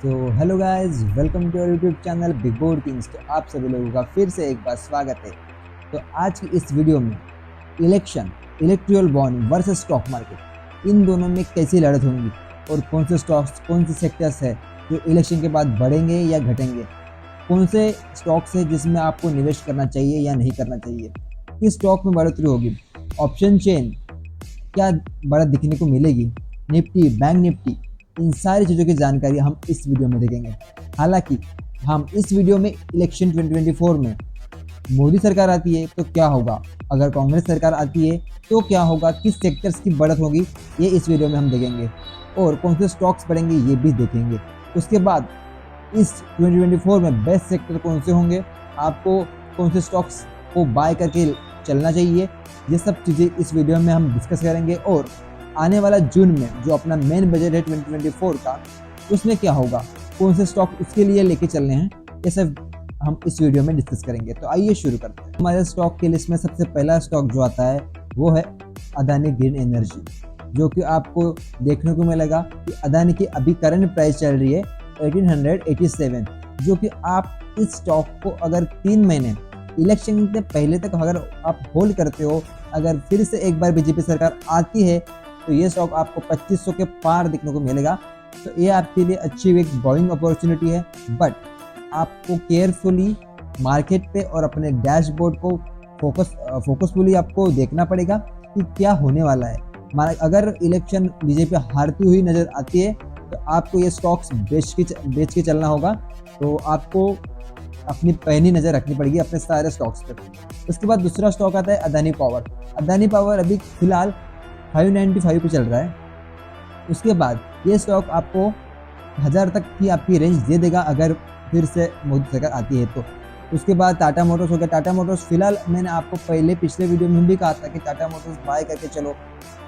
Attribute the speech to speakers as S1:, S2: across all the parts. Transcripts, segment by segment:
S1: तो hello guys, welcome to YouTube channel Big Board Kings. तो आप सभी लोगों का फिर से एक बार स्वागत है। तो आज की इस वीडियो में election, electoral bond versus stock market, इन दोनों में कैसी लड़त होंगी और कौन से स्टॉक्स, कौन से सेक्टर्स है जो इलेक्शन के बाद बढ़ेंगे या घटेंगे, कौन से स्टॉक्स है जिसमें आपको निवेश करना चाहिए या नहीं करना चाहिए, किस स्टॉक में बढ़ोतरी होगी, ऑप्शन चेन क्या बढ़त दिखने को मिलेगी, निफ्टी, बैंक निफ्टी, इन सारी चीज़ों की जानकारी हम इस वीडियो में देखेंगे। हालांकि हम इस वीडियो में इलेक्शन 2024 में मोदी सरकार आती है तो क्या होगा, अगर कांग्रेस सरकार आती है तो क्या होगा, किस सेक्टर्स की बढ़त होगी, ये इस वीडियो में हम देखेंगे और कौन से स्टॉक्स बढ़ेंगे ये भी देखेंगे। उसके बाद इस 2024 में बेस्ट सेक्टर कौन से होंगे, आपको कौन से स्टॉक्स को बाय करके चलना चाहिए, ये सब चीज़ें इस वीडियो में हम डिस्कस करेंगे। और आने वाला जून में जो अपना मेन बजट है 2024 का, उसमें क्या होगा, कौन से स्टॉक उसके लिए लेके चलने हैं, ये सब हम इस वीडियो में डिस्कस करेंगे। तो आइए शुरू करते हैं। हमारे स्टॉक की लिस्ट में सबसे पहला स्टॉक जो आता है वो है अदानी ग्रीन एनर्जी, जो कि आपको देखने को मिलेगा कि अदानी की अभी करंट प्राइस चल रही है 1887, जो कि आप इस स्टॉक को अगर 3 महीने इलेक्शन के पहले तक अगर आप होल्ड करते हो, अगर फिर से एक बार बीजेपी सरकार आती है तो ये स्टॉक आपको 2500 के पार दिखने को मिलेगा। तो ये आपके लिए अच्छी एक बाइंग अपॉर्चुनिटी है, बट आपको केयरफुली मार्केट पे और अपने डैशबोर्ड को फोकसफुली आपको देखना पड़ेगा कि क्या होने वाला है। अगर इलेक्शन बीजेपी हारती हुई नज़र आती है तो आपको ये स्टॉक्स बेच के चलना होगा। तो आपको अपनी पैनी नज़र रखनी पड़ेगी अपने सारे स्टॉक्स पर। उसके बाद दूसरा स्टॉक आता है अदानी पावर। अदानी पावर अभी फिलहाल 595 पे चल रहा है। उसके बाद ये स्टॉक आपको 1000 तक की आपकी रेंज दे देगा अगर फिर से मोदी सरकार आती है तो। उसके बाद टाटा मोटर्स हो गया। टाटा मोटर्स फिलहाल मैंने आपको पिछले वीडियो में भी कहा था कि टाटा मोटर्स बाय करके चलो।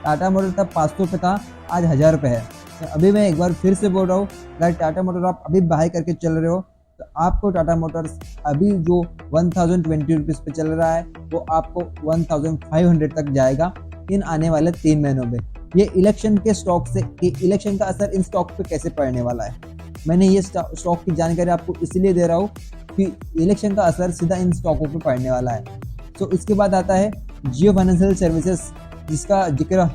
S1: टाटा मोटर्स तब 500 पे था, आज 1000 पे है। तो अभी मैं एक बार फिर से बोल रहा हूँ, अगर टाटा मोटर्स आप अभी बाय करके चल रहे हो तो आपको टाटा मोटर्स अभी जो 1020 रुपीज़ पे चल रहा है वो आपको 1500 तक जाएगा इन आने वाले 3 महीनों में। ये इलेक्शन के स्टॉक से कि इलेक्शन का असर इन स्टॉक पे कैसे पड़ने वाला है, मैंने ये स्टॉक की जानकारी आपको इसलिए दे रहा हूँ कि इलेक्शन का असर सीधा इन स्टॉकों पे पड़ने वाला है। तो इसके बाद आता है जियो फाइनेंशियल सर्विसेज, जिसका जिक्र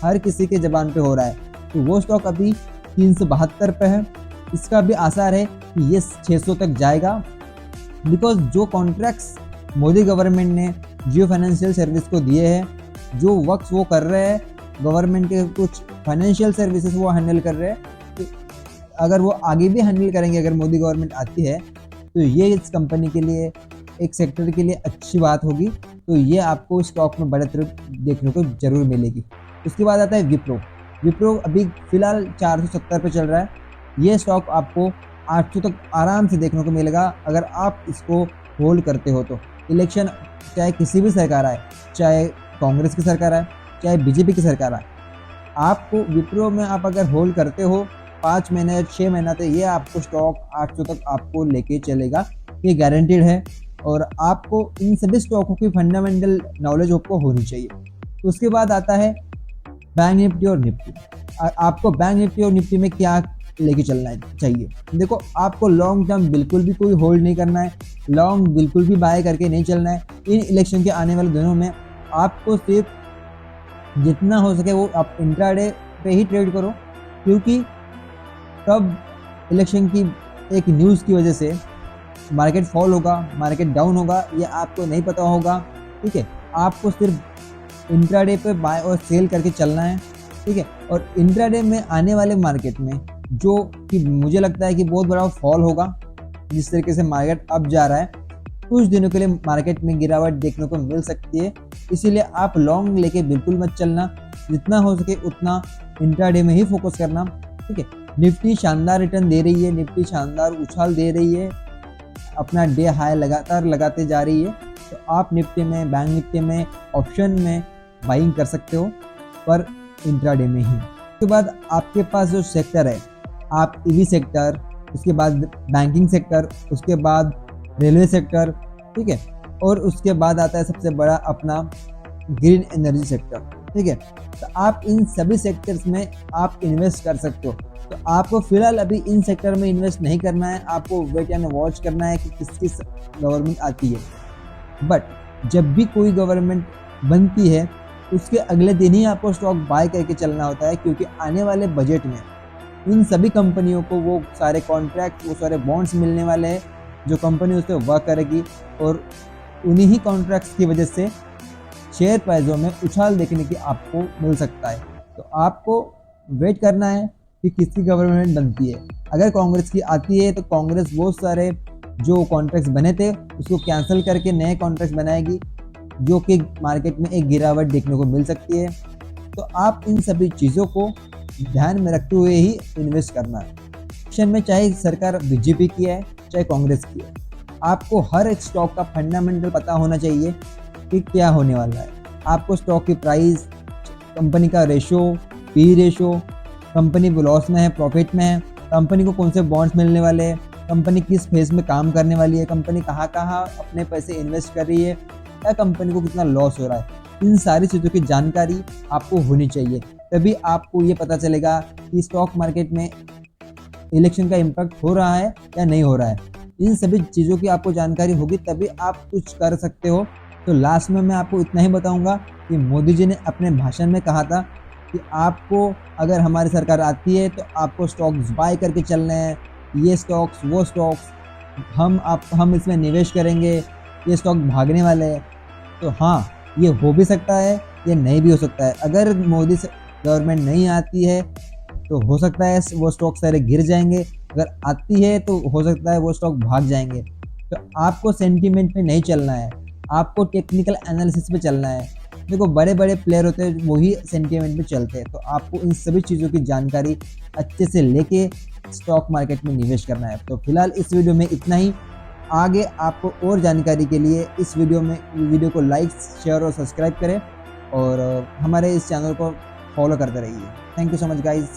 S1: हर किसी के ज़बान पे हो रहा है। तो वो स्टॉक अभी 372 पे है। इसका भी आसार है कि ये 600 तक जाएगा, बिकॉज जो कॉन्ट्रैक्ट्स मोदी गवर्नमेंट ने जियो फाइनेंशियल सर्विस को दिए हैं, जो वर्क्स वो कर रहे हैं, गवर्नमेंट के कुछ फाइनेंशियल सर्विसेज वो हैंडल कर रहे हैं, तो अगर वो आगे भी हैंडल करेंगे अगर मोदी गवर्नमेंट आती है तो ये इस कंपनी के लिए, एक सेक्टर के लिए अच्छी बात होगी। तो ये आपको स्टॉक में बढ़त देखने को जरूर मिलेगी। उसके बाद आता है विप्रो। विप्रो अभी फ़िलहाल 470 पे चल रहा है। ये स्टॉक आपको 800 तक आराम से देखने को मिलेगा अगर आप इसको होल्ड करते हो तो। इलेक्शन चाहे किसी भी सरकार आए, चाहे कांग्रेस की सरकार आए, चाहे बीजेपी की सरकार आए, आपको विप्रो में आप अगर होल्ड करते हो 5 महीने या 6 महीना, तो ये आपको स्टॉक 800 तक आपको लेके चलेगा, ये गारंटीड है। और आपको इन सभी स्टॉकों की फंडामेंटल नॉलेज आपको होनी चाहिए। तो उसके बाद आता है बैंक निफ्टी और निफ्टी। आपको बैंक निफ्टी और निफ्टी में क्या लेके चलना चाहिए। देखो, आपको लॉन्ग टर्म बिल्कुल भी कोई होल्ड नहीं करना है, लॉन्ग बिल्कुल भी बाय करके नहीं चलना है। इन इलेक्शन के आने वाले दिनों में आपको सिर्फ जितना हो सके वो आप इंट्राडे पे ही ट्रेड करो, क्योंकि तब इलेक्शन की एक न्यूज़ की वजह से मार्केट फॉल होगा, मार्केट डाउन होगा, ये आपको नहीं पता होगा। ठीक है, आपको सिर्फ इंट्राडे पे बाय और सेल करके चलना है। ठीक है, और इंट्राडे में आने वाले मार्केट में जो कि मुझे लगता है कि बहुत बड़ा फॉल होगा, जिस तरीके से मार्केट अब जा रहा है, कुछ दिनों के लिए मार्केट में गिरावट देखने को मिल सकती है। इसीलिए आप लॉन्ग लेके बिल्कुल मत चलना, जितना हो सके उतना इंट्राडे में ही फोकस करना। ठीक है, निफ्टी शानदार रिटर्न दे रही है, निफ्टी शानदार उछाल दे रही है, अपना डे हाई लगातार लगाते जा रही है। तो आप निफ्टी में, बैंक निफ्टी में, ऑप्शन में बाइंग कर सकते हो, पर इंट्राडे में ही। उसके बाद आपके पास जो सेक्टर है, आप ईवी सेक्टर, उसके बाद बैंकिंग सेक्टर, उसके बाद रेलवे सेक्टर, ठीक है, और उसके बाद आता है सबसे बड़ा अपना ग्रीन एनर्जी सेक्टर। ठीक है, तो आप इन सभी सेक्टर्स में आप इन्वेस्ट कर सकते हो। तो आपको फिलहाल अभी इन सेक्टर में इन्वेस्ट नहीं करना है, आपको वेट एंड वॉच करना है कि किस किस गवर्नमेंट आती है। बट जब भी कोई गवर्नमेंट बनती है उसके अगले दिन ही आपको स्टॉक बाय करके चलना होता है, क्योंकि आने वाले बजट में इन सभी कंपनियों को वो सारे कॉन्ट्रैक्ट, वो सारे बॉन्ड्स मिलने वाले हैं जो कंपनी उस पर वर्क करेगी, और उन्हीं ही कॉन्ट्रैक्ट्स की वजह से शेयर प्राइसों में उछाल देखने की आपको मिल सकता है। तो आपको वेट करना है कि किसकी गवर्नमेंट बनती है। अगर कांग्रेस की आती है तो कांग्रेस बहुत सारे जो कॉन्ट्रैक्ट्स बने थे उसको कैंसिल करके नए कॉन्ट्रैक्ट्स बनाएगी, जो कि मार्केट में एक गिरावट देखने को मिल सकती है। तो आप इन सभी चीज़ों को ध्यान में रखते हुए ही इन्वेस्ट करना है। इलेक्शन में चाहे सरकार बीजेपी की है चाहे कांग्रेस की है, आपको हर एक स्टॉक का फंडामेंटल पता होना चाहिए कि क्या होने वाला है। आपको स्टॉक की प्राइस, कंपनी का ratio, P ratio, company loss में है प्रॉफिट में है, कंपनी को कौन से बॉन्ड्स मिलने वाले हैं, कंपनी किस फेज में काम करने वाली है, कंपनी कहाँ कहाँ अपने पैसे इन्वेस्ट कर रही है, या कंपनी को कितना लॉस हो रहा है, इन सारी चीज़ों की जानकारी आपको होनी चाहिए। तभी आपको ये पता चलेगा कि स्टॉक मार्केट में इलेक्शन का इम्पैक्ट हो रहा है या नहीं हो रहा है। इन सभी चीज़ों की आपको जानकारी होगी तभी आप कुछ कर सकते हो। तो लास्ट में मैं आपको इतना ही बताऊंगा कि मोदी जी ने अपने भाषण में कहा था कि आपको अगर हमारी सरकार आती है तो आपको स्टॉक्स बाय करके चलने हैं, ये स्टॉक्स वो स्टॉक्स हम इसमें निवेश करेंगे, ये स्टॉक भागने वाले हैं। तो हाँ, ये हो भी सकता है, ये नहीं भी हो सकता है। अगर मोदी से गवर्नमेंट नहीं आती है तो हो सकता है वो स्टॉक सारे गिर जाएंगे, अगर आती है तो हो सकता है वो स्टॉक भाग जाएंगे। तो आपको सेंटीमेंट में नहीं चलना है, आपको टेक्निकल एनालिसिस पे चलना है। देखो, बड़े बड़े प्लेयर होते हैं वही सेंटीमेंट में चलते हैं। तो आपको इन सभी चीज़ों की जानकारी अच्छे से लेके स्टॉक मार्केट में निवेश करना है। तो फिलहाल इस वीडियो में इतना ही। आगे आपको और जानकारी के लिए इस वीडियो को लाइक, शेयर और सब्सक्राइब करें, और हमारे इस चैनल को फॉलो करते रहिए। Thank you so much guys.